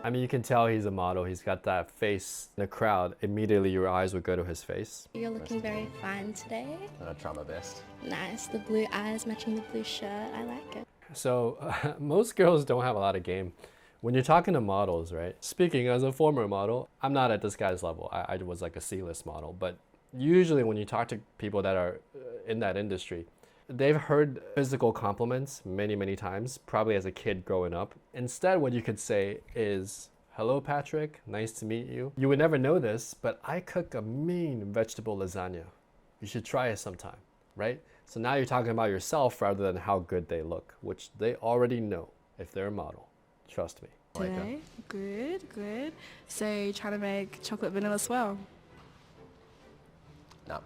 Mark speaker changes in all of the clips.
Speaker 1: I mean, you can tell he's a model. He's got that face in the crowd. Immediately your eyes would go to his face.
Speaker 2: You're looking very fine today.
Speaker 3: I'm gonna try my best.
Speaker 2: Nice, the blue eyes matching the blue shirt. I like it.
Speaker 1: So most girls don't have a lot of game. When you're talking to models, right? Speaking as a former model, I'm not at this guy's level. I was like a C-list model. But usually when you talk to people that are in that industry, they've heard physical compliments many, many times, probably as a kid growing up. Instead, what you could say is, hello, Patrick, nice to meet you. You would never know this, but I cook a mean vegetable lasagna. You should try it sometime, right? So now you're talking about yourself rather than how good they look, which they already know if they're a model. Trust me.
Speaker 4: Today, good. So you're trying to make chocolate vanilla swirl?
Speaker 3: No.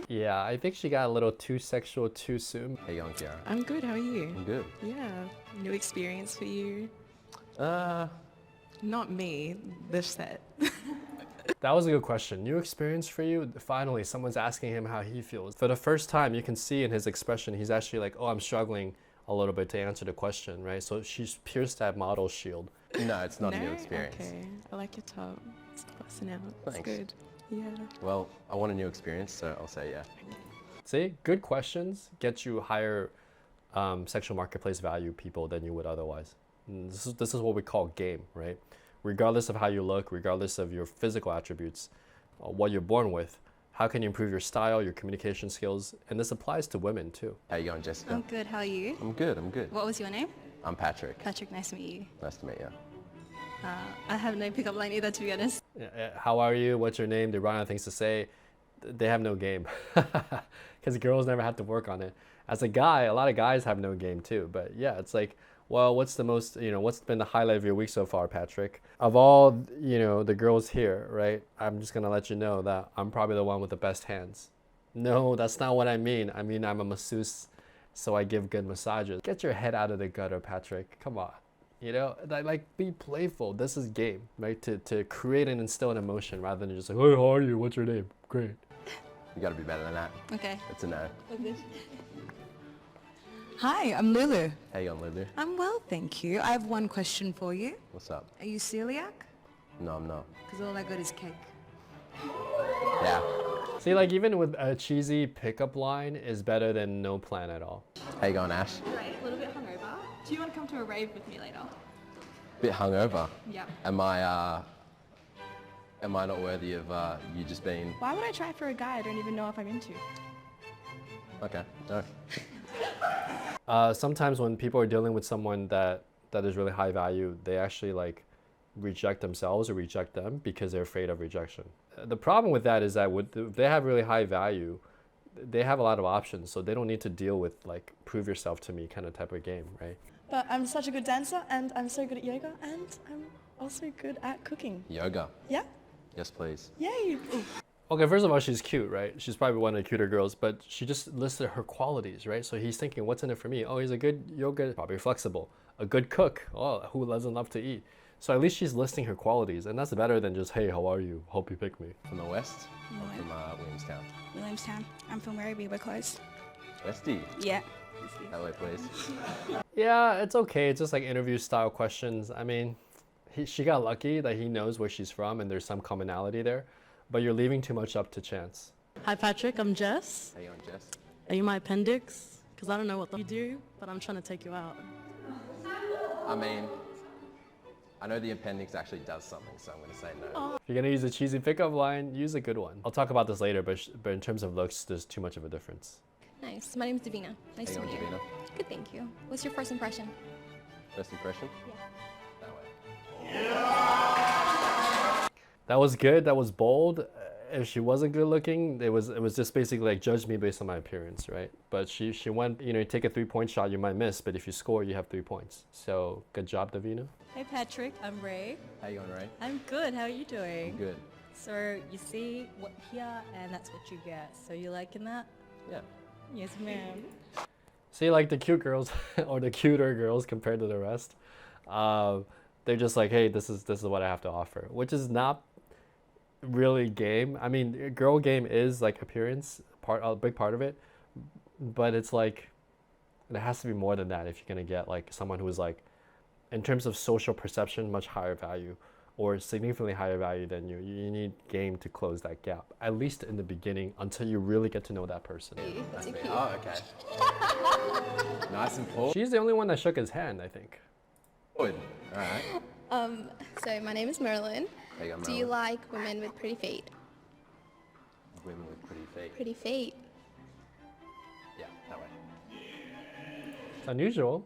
Speaker 1: Yeah, I think she got a little too sexual too soon.
Speaker 3: How you going, Kiara?
Speaker 4: I'm good, how are you?
Speaker 3: I'm good.
Speaker 4: Yeah, new experience for you.
Speaker 3: Uh,
Speaker 4: Not me, this set.
Speaker 1: That was a good question. New experience for you? Finally, someone's asking him how he feels. For the first time, you can see in his expression, he's actually like, oh, I'm struggling a little bit to answer the question, right? So she's pierced that model shield.
Speaker 3: no, it's not a new experience.
Speaker 4: Okay, I like your top. It's busting out. It's
Speaker 3: Thanks.
Speaker 4: good. Yeah.
Speaker 3: Well, I want a new experience, so I'll say yeah.
Speaker 1: See, good questions get you higher sexual marketplace value people than you would otherwise. And this is what we call game, right? Regardless of how you look, regardless of your physical attributes, what you're born with, how can you improve your style, your communication skills? And this applies to women too.
Speaker 3: How you going, Jessica?
Speaker 5: I'm good, how are you?
Speaker 3: I'm good.
Speaker 5: What was your name?
Speaker 3: I'm Patrick.
Speaker 5: Patrick, nice to meet you.
Speaker 3: Nice to meet you.
Speaker 5: I have no pickup line either, to be honest.
Speaker 1: How are you? What's your name? They run out of things to say. They have no game. Because girls never have to work on it. As a guy, a lot of guys have no game too. But yeah, it's like, well, what's been the highlight of your week so far, Patrick? Of all, the girls here, right? I'm just going to let you know that I'm probably the one with the best hands. No, that's not what I mean. I mean, I'm a masseuse, so I give good massages. Get your head out of the gutter, Patrick. Come on. Be playful. This is game, right? To create and instill an emotion rather than just like, hey, how are you? What's your name? Great.
Speaker 3: You gotta be better than that.
Speaker 5: Okay.
Speaker 3: It's a no.
Speaker 6: Hi, I'm Lulu.
Speaker 3: How you going, Lulu?
Speaker 6: I'm well, thank you. I have one question for you.
Speaker 3: What's up?
Speaker 6: Are you celiac?
Speaker 3: No, I'm not.
Speaker 6: Because all I got is cake.
Speaker 3: Yeah.
Speaker 1: See, like even with a cheesy pickup line is better than no plan at all.
Speaker 3: How you going, Ash?
Speaker 5: Great, a little bit hungover. Do you want to come to a rave with me later?
Speaker 3: Bit hungover.
Speaker 5: Yeah.
Speaker 3: Am I not worthy of you just being...
Speaker 4: Why would I try for a guy I don't even know if I'm into?
Speaker 3: Okay, no.
Speaker 1: Sometimes when people are dealing with someone that is really high value, they actually like reject themselves or reject them because they're afraid of rejection. The problem with that is that if they have really high value, they have a lot of options, so they don't need to deal with like prove yourself to me kind of type of game, right?
Speaker 4: But I'm such a good dancer and I'm so good at yoga and I'm also good at cooking.
Speaker 3: Yoga.
Speaker 4: Yeah?
Speaker 3: Yes, please.
Speaker 4: Yay! Ooh.
Speaker 1: Okay, first of all, she's cute, right? She's probably one of the cuter girls, but she just listed her qualities, right? So he's thinking, what's in it for me? Oh, he's a good yoga, probably flexible. A good cook. Oh, who doesn't love to eat? So at least she's listing her qualities, and that's better than just, hey, how are you? Hope you pick me.
Speaker 3: From the west? Or from Williamstown?
Speaker 7: Williamstown. I'm from Werribee, we're close.
Speaker 3: Westie?
Speaker 7: Yeah.
Speaker 3: That way, please.
Speaker 1: Yeah, it's okay. It's just like interview style questions. I mean, she got lucky that he knows where she's from and there's some commonality there, but you're leaving too much up to chance.
Speaker 8: Hi Patrick, I'm Jess.
Speaker 3: How you going, Jess?
Speaker 8: Are you my appendix? Because I don't know what you do, but I'm trying to take you out.
Speaker 3: I mean, I know the appendix actually does something, so I'm going to say no.
Speaker 1: If you're gonna use a cheesy pickup line, use a good one. I'll talk about this later, but in terms of looks, there's too much of a difference.
Speaker 2: Nice. My name's Davina. Nice to
Speaker 3: How you
Speaker 2: meet
Speaker 3: going,
Speaker 2: you.
Speaker 3: Davina?
Speaker 2: Good, thank you. What's your first impression?
Speaker 3: First impression?
Speaker 2: Yeah.
Speaker 3: That way.
Speaker 1: That was good. That was bold. If she wasn't good looking, it was just basically like judge me based on my appearance, right? But she went, you take a 3-point shot, you might miss, but if you score, you have 3 points. So good job, Davina.
Speaker 9: Hey Patrick, I'm Ray.
Speaker 3: How you going, Ray?
Speaker 9: I'm good, how are you doing?
Speaker 3: I'm good.
Speaker 9: So you see what here and that's what you get. So you liking that?
Speaker 3: Yeah.
Speaker 9: Yes ma'am.
Speaker 1: See, like the cute girls or the cuter girls compared to the rest, they're just like, hey, this is what I have to offer, which is not really game. I mean, girl game is like appearance, a big part of it, but it's like it has to be more than that if you're gonna get like someone who's like in terms of social perception, much higher value or significantly higher value than you. You need game to close that gap, at least in the beginning, until you really get to know that person.
Speaker 3: That's me. Oh, okay. Nice and forward.
Speaker 1: She's the only one that shook his hand, I think.
Speaker 3: All right.
Speaker 2: So my name is Merlin.
Speaker 3: There you go,
Speaker 2: Do you
Speaker 3: Merlin.
Speaker 2: like women with pretty feet?
Speaker 3: Women with pretty feet.
Speaker 2: Pretty feet.
Speaker 3: Yeah, that way.
Speaker 1: It's unusual.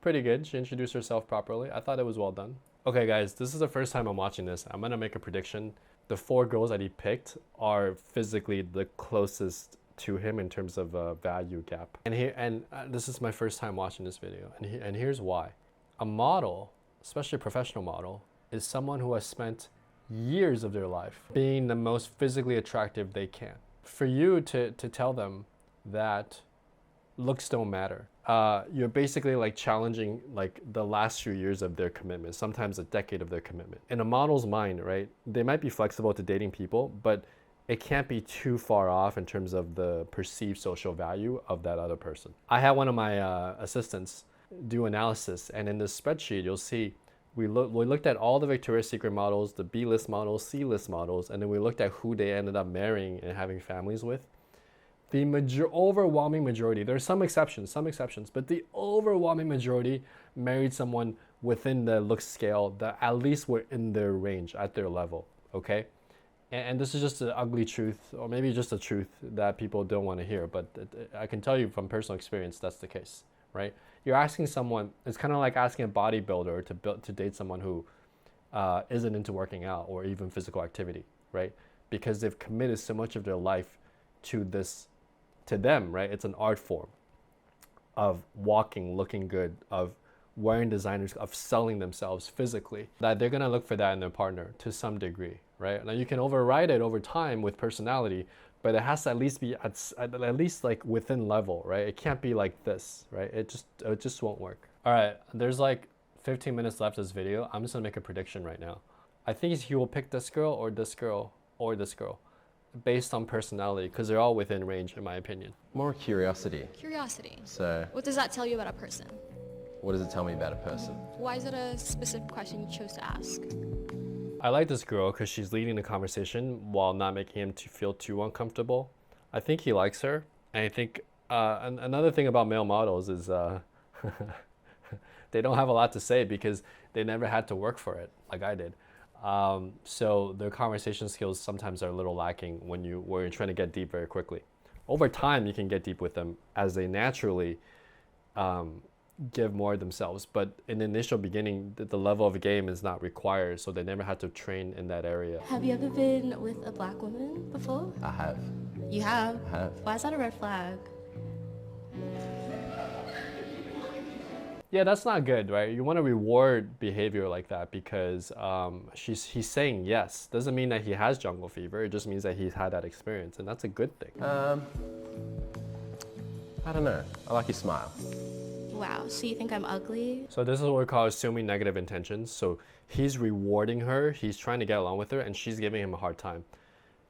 Speaker 1: Pretty good. She introduced herself properly. I thought it was well done. Okay, guys, this is the first time I'm watching this. I'm gonna make a prediction. The 4 girls that he picked are physically the closest to him in terms of value gap. And this is my first time watching this video. And here's why. A model, especially a professional model, is someone who has spent years of their life being the most physically attractive they can. For you to tell them that looks don't matter, you're basically like challenging like the last few years of their commitment, sometimes a decade of their commitment. In a model's mind, right, they might be flexible to dating people, but it can't be too far off in terms of the perceived social value of that other person. I had one of my assistants do analysis, and in this spreadsheet, you'll see we looked at all the Victoria's Secret models, the B-list models, C-list models, and then we looked at who they ended up marrying and having families with. The overwhelming majority, there are some exceptions, but the overwhelming majority married someone within the look scale that at least were in their range, at their level, okay? And this is just an ugly truth, or maybe just a truth that people don't want to hear, but I can tell you from personal experience that's the case, right? You're asking someone, it's kind of like asking a bodybuilder to date someone who isn't into working out or even physical activity, right? Because they've committed so much of their life to this, to them, right? It's an art form of walking, looking good, of wearing designers, of selling themselves physically, that they're gonna look for that in their partner to some degree, right? Now you can override it over time with personality, but it has to at least be at least like within level, right? It can't be like this, right? It just won't work. All right, there's like 15 minutes left of this video. I'm just gonna make a prediction right now. I think he will pick this girl or this girl or this girl based on personality, because they're all within range in my opinion.
Speaker 3: More curiosity.
Speaker 2: Curiosity.
Speaker 3: So,
Speaker 2: What does that tell you about a person?
Speaker 3: what does it tell me about a person?
Speaker 2: Why is it a specific question you chose to ask?
Speaker 1: I like this girl because she's leading the conversation while not making him feel too uncomfortable. I think he likes her. And I think another thing about male models is they don't have a lot to say because they never had to work for it like I did. So their conversation skills sometimes are a little lacking when you're trying to get deep very quickly. Over time, you can get deep with them as they naturally give more of themselves, but in the initial beginning, the level of game is not required, so they never had to train in that area.
Speaker 2: Have you ever been with a black woman before?
Speaker 3: I have.
Speaker 2: You have?
Speaker 3: I have.
Speaker 2: Why is that a red flag?
Speaker 1: Yeah, that's not good, right? You want to reward behavior like that because he's saying yes. Doesn't mean that he has jungle fever. It just means that he's had that experience, and that's a good thing.
Speaker 3: I don't know. I like your smile.
Speaker 2: Wow, so you think I'm ugly?
Speaker 1: So this is what we call assuming negative intentions. So he's rewarding her, he's trying to get along with her, and she's giving him a hard time.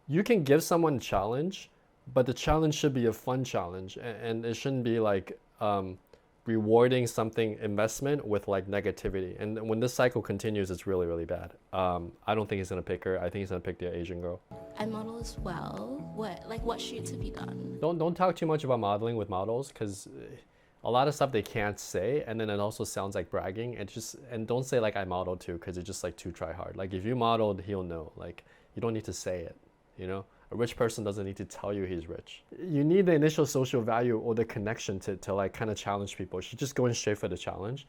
Speaker 1: You can give someone a challenge, but the challenge should be a fun challenge, and it shouldn't be like rewarding something investment with like negativity. And when this cycle continues, it's really, really bad. I don't think he's gonna pick her. I think he's gonna pick the Asian girl.
Speaker 2: I model as well. What shoots have you done?
Speaker 1: Don't talk too much about modeling with models, because a lot of stuff they can't say, and then it also sounds like bragging. And don't say like I modeled too, because it's just like too try hard. Like if you modeled, he'll know. Like you don't need to say it, you know? A rich person doesn't need to tell you he's rich. You need the initial social value or the connection to like kind of challenge people. She's just going straight for the challenge.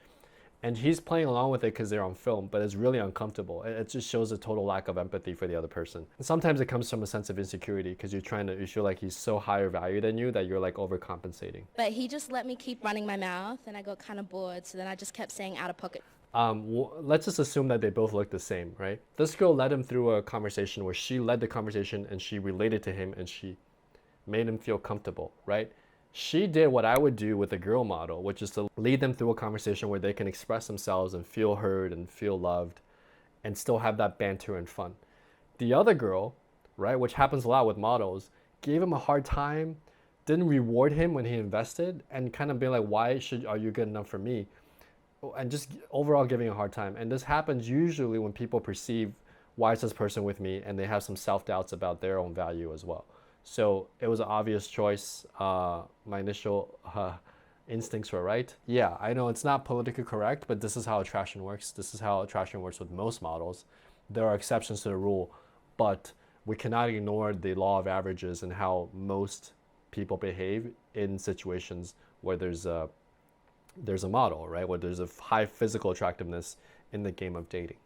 Speaker 1: And he's playing along with it because they're on film, but it's really uncomfortable. It just shows a total lack of empathy for the other person. And sometimes it comes from a sense of insecurity because you feel like he's so higher value than you that you're like overcompensating.
Speaker 2: But he just let me keep running my mouth, and I got kind of bored, so then I just kept saying out of pocket.
Speaker 1: Let's just assume that they both look the same, right? This girl led him through a conversation where she led the conversation and she related to him and she made him feel comfortable, right? She did what I would do with a girl model, which is to lead them through a conversation where they can express themselves and feel heard and feel loved and still have that banter and fun. The other girl, right, which happens a lot with models, gave him a hard time, didn't reward him when he invested, and kind of be like, are you good enough for me? and just overall giving a hard time. And this happens usually when people perceive, why is this person with me, and they have some self-doubts about their own value as well. So it was an obvious choice. My initial instincts were right. Yeah, I know it's not politically correct, but this is how attraction works. This is how attraction works with most models. There are exceptions to the rule, but we cannot ignore the law of averages and how most people behave in situations where there's a model, right? Where there's a high physical attractiveness in the game of dating.